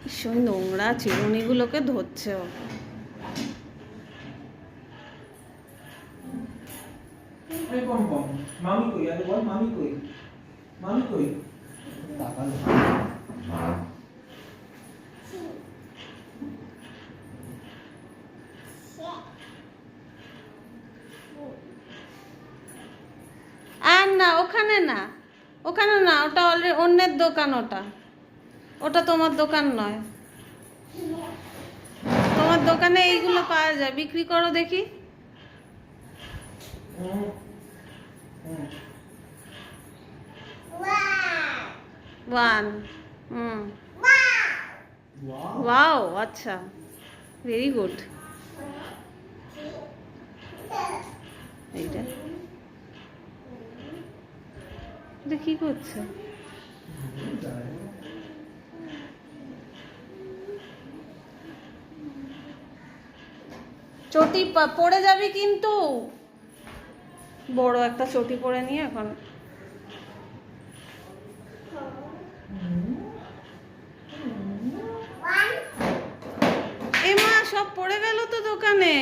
ভীষণ নোংরা চিরুনিগুলোকে ধরছে ও। মামি কই? আরে বল মামি কই? মামি কই? তাকালো। আর না, ওখানে না, ওখানে না, ওটা অলরেডি অন্যের দোকান। ওটা ওটা তোমার দোকান নয়। তোমার দোকানে এইগুলো পাওয়া যায়, বিক্রি করো দেখি। ওয়ান। হুম। ওয়াও, আচ্ছা, ভেরি গুড। এইটা এটা কি করছে? চটি পড়ে যাবি কিন্তু। বড় একটা চটি পরে নিয়ে এখন এ মা, সব পড়ে গেল তো দোকানে।